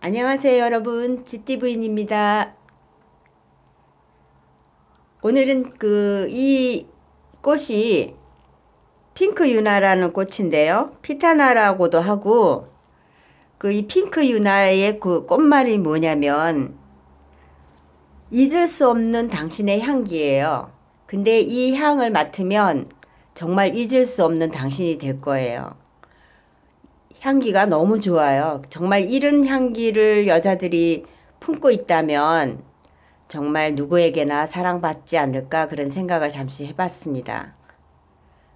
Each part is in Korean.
안녕하세요 여러분, GTV입니다. 오늘은 이 꽃이 핑크 유나라는 꽃인데요. 피타나라고도 하고, 이 핑크 유나의 그 꽃말이 뭐냐면 잊을 수 없는 당신의 향기예요. 근데 이 향을 맡으면 정말 잊을 수 없는 당신이 될 거예요. 향기가 너무 좋아요. 정말 이런 향기를 여자들이 품고 있다면 정말 누구에게나 사랑받지 않을까 그런 생각을 잠시 해봤습니다.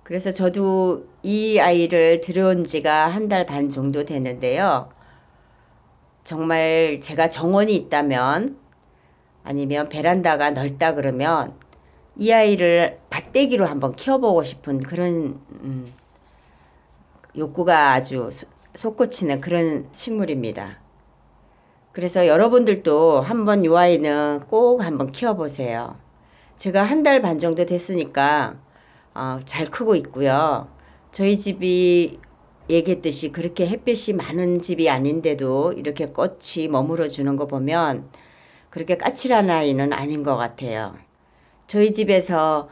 그래서 저도 이 아이를 들여온 지가 한 달 반 정도 되는데요. 정말 제가 정원이 있다면 아니면 베란다가 넓다 그러면 이 아이를 밭대기로 한번 키워보고 싶은 그런 욕구가 아주 솟구치는 그런 식물입니다. 그래서 여러분들도 한번 이 아이는 꼭 한번 키워보세요. 제가 한 달 반 정도 됐으니까 잘 크고 있고요. 저희 집이 얘기했듯이 그렇게 햇빛이 많은 집이 아닌데도 이렇게 꽃이 머물러 주는 거 보면 그렇게 까칠한 아이는 아닌 것 같아요. 저희 집에서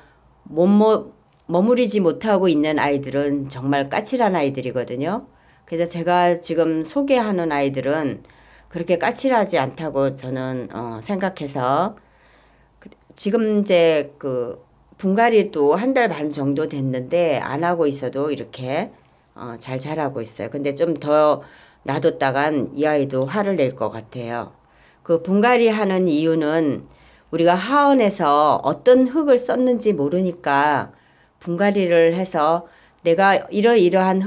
머무르지 못하고 있는 아이들은 정말 까칠한 아이들이거든요. 그래서 제가 지금 소개하는 아이들은 그렇게 까칠하지 않다고 저는 생각해서 지금 이제 분갈이도 한 달 반 정도 됐는데 안 하고 있어도 이렇게 잘 자라고 있어요. 근데 좀 더 놔뒀다간 이 아이도 화를 낼 것 같아요. 그 분갈이 하는 이유는 우리가 하원에서 어떤 흙을 썼는지 모르니까 분갈이를 해서 내가 이러이러한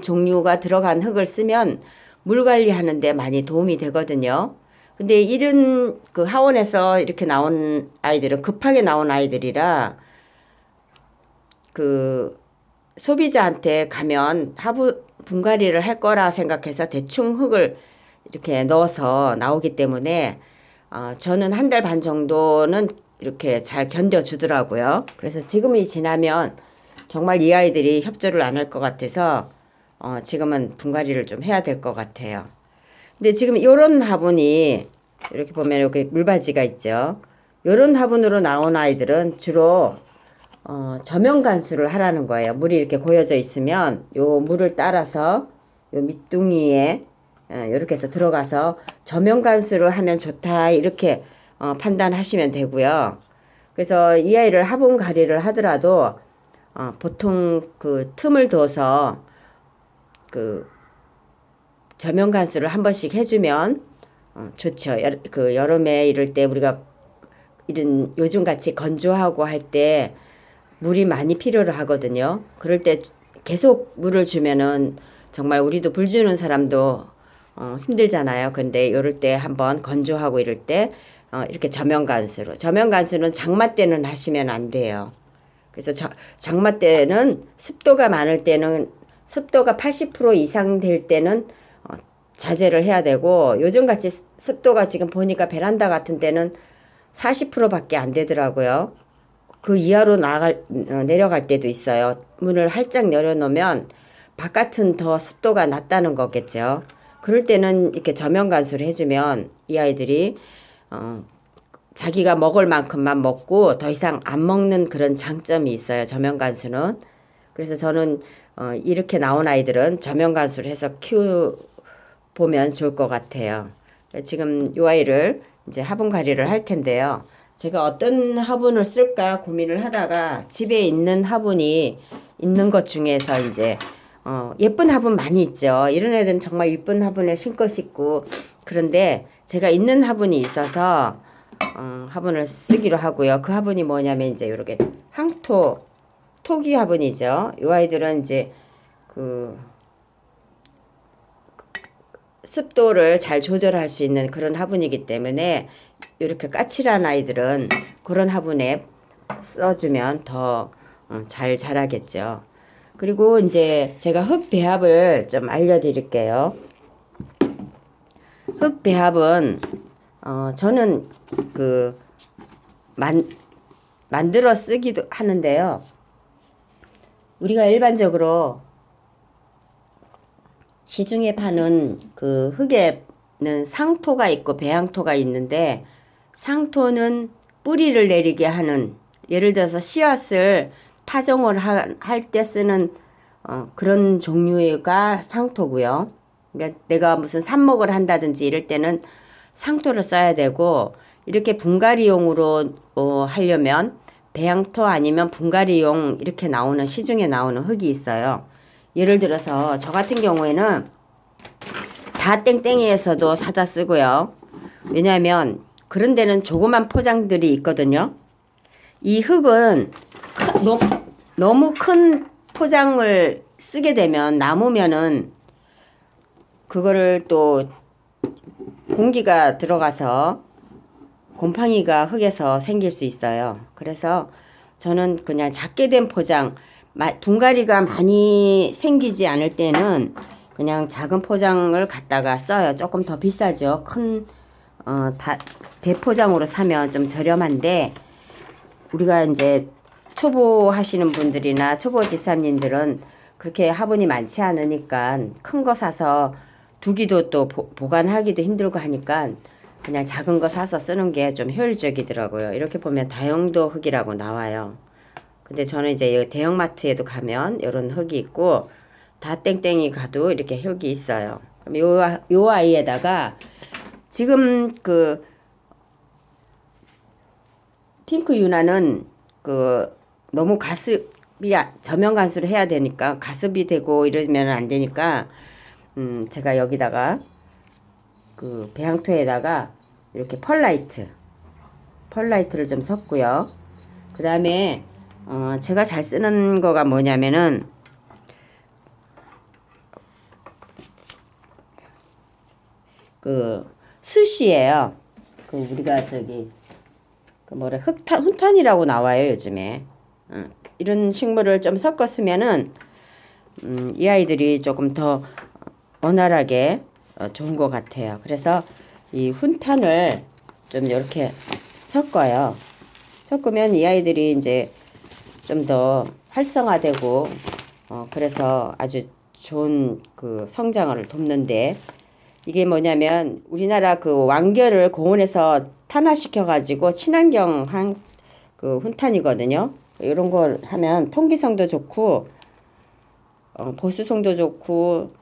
종류가 들어간 흙을 쓰면 물 관리하는데 많이 도움이 되거든요. 근데 이런 하원에서 이렇게 나온 아이들은 급하게 나온 아이들이라 소비자한테 가면 하부 분갈이를 할 거라 생각해서 대충 흙을 이렇게 넣어서 나오기 때문에 저는 한 달 반 정도는 이렇게 잘 견뎌주더라고요. 그래서 지금이 지나면 정말 이 아이들이 협조를 안 할 것 같아서 지금은 분갈이를 좀 해야 될 것 같아요. 근데 지금 요런 화분이 이렇게 보면 이렇게 물바지가 있죠. 요런 화분으로 나온 아이들은 주로 저면 간수를 하라는 거예요. 물이 이렇게 고여져 있으면 요 물을 따라서 요 밑둥이에 이렇게 해서 들어가서 저면 간수를 하면 좋다 이렇게 판단하시면 되고요. 그래서 이 아이를 화분 가리를 하더라도 보통 틈을 둬서 저면 간수를 한 번씩 해주면 좋죠. 여름에 이럴 때 우리가 이런 요즘같이 건조하고 할 때 물이 많이 필요로 하거든요. 그럴 때 계속 물을 주면은 정말 우리도 불 주는 사람도 힘들잖아요. 근데 이럴 때 한번 건조하고 이럴 때 이렇게 저면 간수로. 저면 간수는 장마 때는 하시면 안 돼요. 그래서 장마 때는 습도가 많을 때는 습도가 80% 이상 될 때는 자제를 해야 되고 요즘같이 습도가 지금 보니까 베란다 같은 데는 40%밖에 안 되더라고요. 그 이하로 내려갈 때도 있어요. 문을 활짝 열어놓으면 바깥은 더 습도가 낮다는 거겠죠. 그럴 때는 이렇게 저면 간수를 해주면 이 아이들이 자기가 먹을 만큼만 먹고 더 이상 안 먹는 그런 장점이 있어요. 저면 간수는. 그래서 저는 이렇게 나온 아이들은 저면 간수를 해서 보면 좋을 것 같아요. 지금 이 아이를 이제 화분 가리를 할 텐데요. 제가 어떤 화분을 쓸까 고민을 하다가 집에 있는 화분이 있는 것 중에서 이제 예쁜 화분 많이 있죠. 이런 애들은 정말 예쁜 화분에 심고 싶고 그런데 제가 있는 화분이 있어서 화분을 쓰기로 하고요. 그 화분이 뭐냐면 이제 이렇게 토기 화분이죠. 이 아이들은 이제 습도를 잘 조절할 수 있는 그런 화분이기 때문에 이렇게 까칠한 아이들은 그런 화분에 써주면 더 잘 자라겠죠. 그리고 이제 제가 흙 배합을 좀 알려드릴게요. 흙 배합은 저는 만들어 쓰기도 하는데요. 우리가 일반적으로 시중에 파는 그 흙에는 상토가 있고 배양토가 있는데, 상토는 뿌리를 내리게 하는, 예를 들어서 씨앗을 파종을 할 때 쓰는 그런 종류가 상토고요. 그러니까 내가 무슨 삽목을 한다든지 이럴 때는 상토를 써야 되고, 이렇게 분갈이용으로 하려면 배양토 아니면 분갈이용 이렇게 나오는, 시중에 나오는 흙이 있어요. 예를 들어서 저 같은 경우에는 다 땡땡이에서도 사다 쓰고요. 왜냐하면 그런 데는 조그만 포장들이 있거든요. 이 흙은 너무 큰 포장을 쓰게 되면, 남으면은 그거를 또 공기가 들어가서 곰팡이가 흙에서 생길 수 있어요. 그래서 저는 그냥 작게 된 포장, 분갈이가 많이 생기지 않을 때는 그냥 작은 포장을 갖다가 써요. 조금 더 비싸죠. 큰 대포장으로 사면 좀 저렴한데, 우리가 이제 초보 하시는 분들이나 초보 집사님들은 그렇게 화분이 많지 않으니까 큰 거 사서 두기도 또 보관하기도 힘들고 하니까 그냥 작은 거 사서 쓰는 게 좀 효율적이더라고요. 이렇게 보면 다용도 흙이라고 나와요. 근데 저는 이제 대형마트에도 가면 이런 흙이 있고, 다 땡땡이 가도 이렇게 흙이 있어요. 그럼 요 아이에다가 지금 그 핑크 유나는 그 너무 가습이 저면 간수를 해야 되니까, 가습이 되고 이러면 안 되니까 제가 여기다가 그 배양토에다가 이렇게 펄라이트를 좀 섞고요. 그 다음에 제가 잘 쓰는 거가 뭐냐면은 그 숯이에요. 그 우리가 저기 그 뭐래 훈탄이라고 나와요 요즘에. 이런 식물을 좀 섞어 쓰면은 이 아이들이 조금 더 원활하게 좋은 것 같아요. 그래서 이 훈탄을 좀 이렇게 섞어요. 섞으면 이 아이들이 이제 좀 더 활성화되고 그래서 아주 좋은 그 성장을 돕는데, 이게 뭐냐면 우리나라 그 완결을 고온에서 탄화시켜 가지고 친환경 한 그 훈탄이거든요. 이런 걸 하면 통기성도 좋고 보수성도 좋고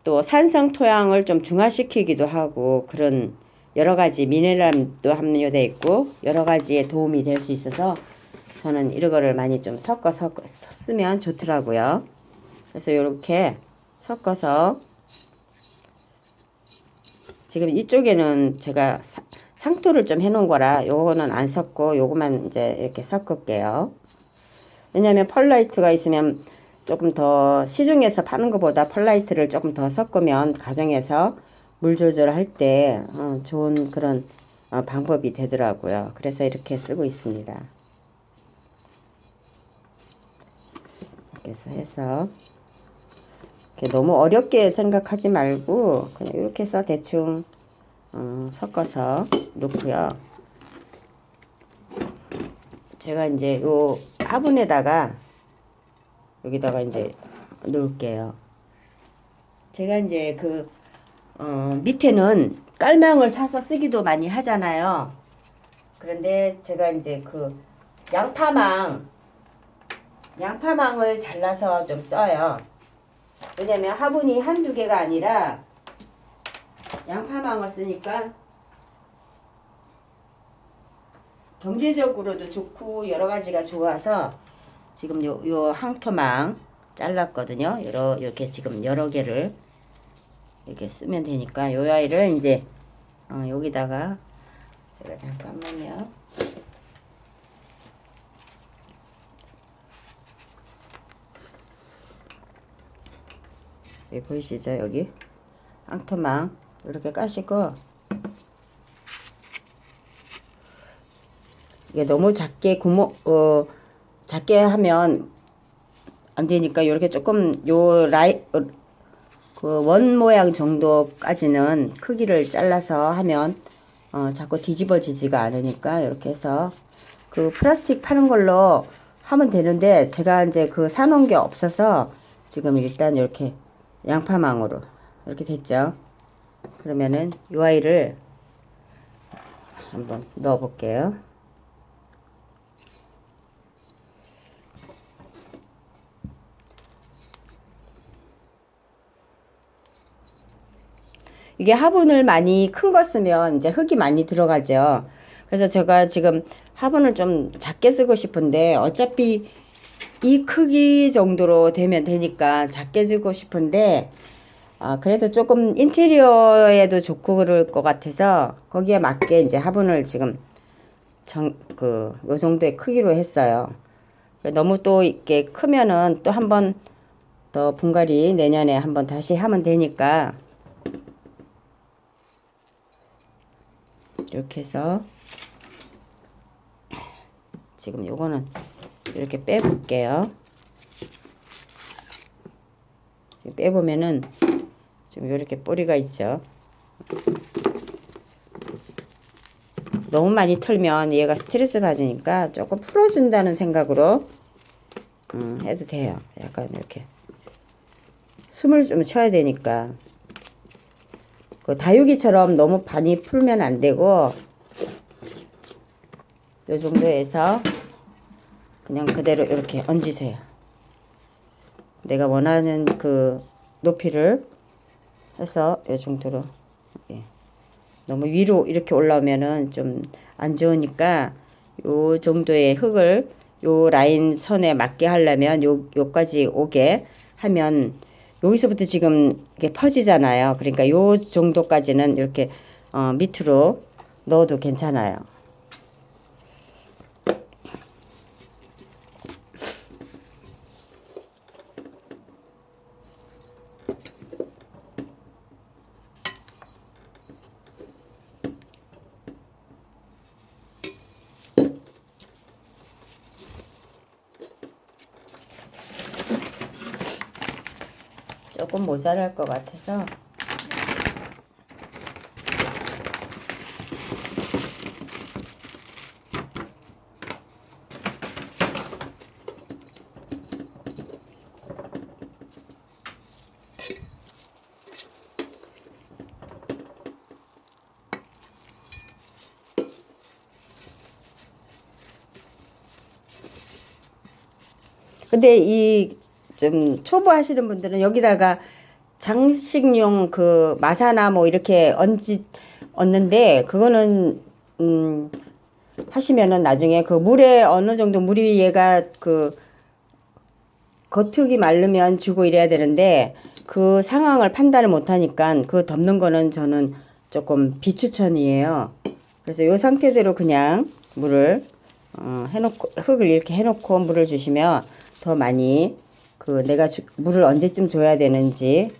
또 산성 토양을 좀 중화시키기도 하고, 그런 여러 가지 미네랄도 함유되어 있고 여러 가지에 도움이 될 수 있어서 저는 이런 거를 많이 좀 섞어서 쓰면 좋더라고요. 그래서 이렇게 섞어서, 지금 이쪽에는 제가 상토를 좀 해놓은 거라 요거는 안 섞고 요거만 이제 이렇게 섞을게요. 왜냐면 펄라이트가 있으면 조금 더, 시중에서 파는 것보다 펄라이트를 조금 더 섞으면 가정에서 물 조절할 때 좋은 그런 방법이 되더라고요. 그래서 이렇게 쓰고 있습니다. 이렇게 해서 이렇게 너무 어렵게 생각하지 말고 그냥 이렇게 해서 대충 섞어서 놓고요. 제가 이제 요 화분에다가 여기다가 이제 놓을게요. 제가 이제 그 밑에는 깔망을 사서 쓰기도 많이 하잖아요. 그런데 제가 이제 그 양파망을 잘라서 좀 써요. 왜냐면 화분이 한두 개가 아니라 양파망을 쓰니까 경제적으로도 좋고 여러 가지가 좋아서 지금 요 항토망 잘랐거든요. 이렇게 지금 여러 개를 이렇게 쓰면 되니까 요 아이를 이제 여기다가 제가 잠깐만요. 여기 보이시죠? 여기 항토망 이렇게 까시고, 이게 너무 작게 작게 하면 안 되니까 이렇게 조금 그 원 모양 정도까지는 크기를 잘라서 하면 자꾸 뒤집어지지가 않으니까 이렇게 해서 그 플라스틱 파는 걸로 하면 되는데, 제가 이제 그 사놓은 게 없어서 지금 일단 이렇게 양파망으로 이렇게 됐죠. 그러면은 이 아이를 한번 넣어 볼게요. 이게 화분을 많이 큰 거 쓰면 이제 흙이 많이 들어가죠. 그래서 제가 지금 화분을 좀 작게 쓰고 싶은데 어차피 이 크기 정도로 되면 되니까 작게 쓰고 싶은데 그래도 조금 인테리어에도 좋고 그럴 것 같아서 거기에 맞게 이제 화분을 지금 요 정도의 크기로 했어요. 너무 또 이렇게 크면은 또 한 번 더 분갈이 내년에 한번 다시 하면 되니까 이렇게 해서 지금 요거는 이렇게 빼볼게요. 지금 빼보면은 지금 이렇게 뿌리가 있죠. 너무 많이 털면 얘가 스트레스 받으니까 조금 풀어준다는 생각으로 해도 돼요. 약간 이렇게 숨을 좀 쉬어야 되니까 그 다육이처럼 너무 많이 풀면 안 되고 요 정도에서 그냥 그대로 이렇게 얹으세요. 내가 원하는 그 높이를 해서 요 정도로 너무 위로 이렇게 올라오면은 좀 안 좋으니까 요 정도의 흙을 요 라인 선에 맞게 하려면 요까지 오게 하면 여기서부터 지금 이게 퍼지잖아요. 그러니까 요 정도까지는 이렇게 밑으로 넣어도 괜찮아요. 조금 모자랄 것 같아서 근데 이 좀 초보 하시는 분들은 여기다가 장식용 그 마사나 뭐 이렇게 얹는데 그거는 하시면은 나중에 그 물에 어느 정도 물이 얘가 그 겉흙이 마르면 주고 이래야 되는데 그 상황을 판단을 못 하니까 그 덮는 거는 저는 조금 비추천이에요. 그래서 이 상태대로 그냥 물을 해놓고 흙을 이렇게 해놓고 물을 주시면 더 많이 그 내가 물을 언제쯤 줘야 되는지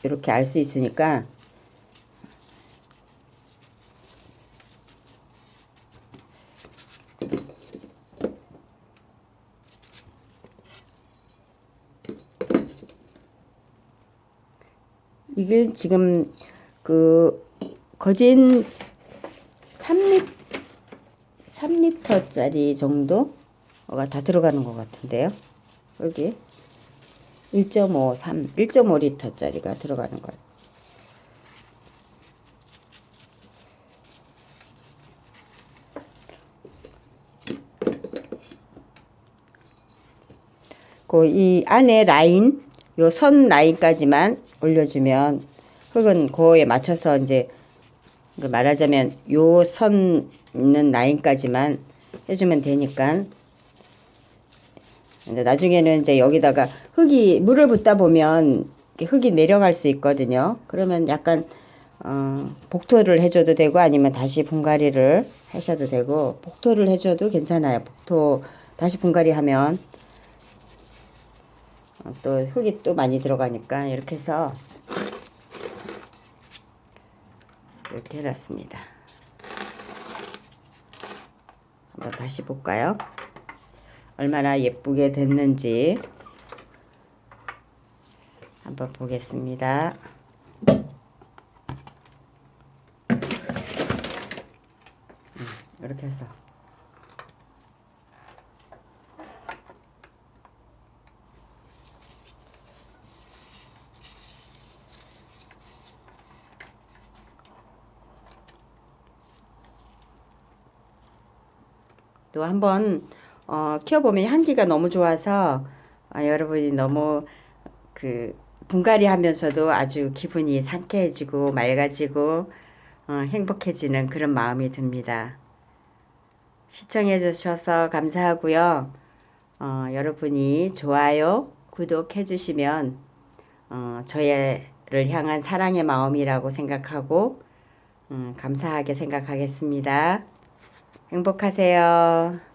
이렇게 알 수 있으니까 이게 지금 그 거진 3리터짜리 정도가 다 들어가는 것 같은데요. 여기 1.5리터짜리가 들어가는 거예요. 그 이 안에 라인, 요 선 라인까지만 올려주면 흙은 그거에 맞춰서 이제 말하자면 요 선 있는 라인까지만 해주면 되니까. 근데 나중에는 이제 여기다가 물을 붓다 보면 흙이 내려갈 수 있거든요. 그러면 약간 복토를 해줘도 되고 아니면 다시 분갈이를 하셔도 되고 복토를 해줘도 괜찮아요. 복토 다시 분갈이 하면 또 흙이 또 많이 들어가니까 이렇게 해서 이렇게 해놨습니다. 한번 다시 볼까요? 얼마나 예쁘게 됐는지 한번 보겠습니다. 이렇게 해서 또 한번 키워보면 향기가 너무 좋아서 여러분이 너무 그 분갈이 하면서도 아주 기분이 상쾌해지고 맑아지고 행복해지는 그런 마음이 듭니다. 시청해 주셔서 감사하고요. 여러분이 좋아요, 구독해 주시면 저희를 향한 사랑의 마음이라고 생각하고 감사하게 생각하겠습니다. 행복하세요.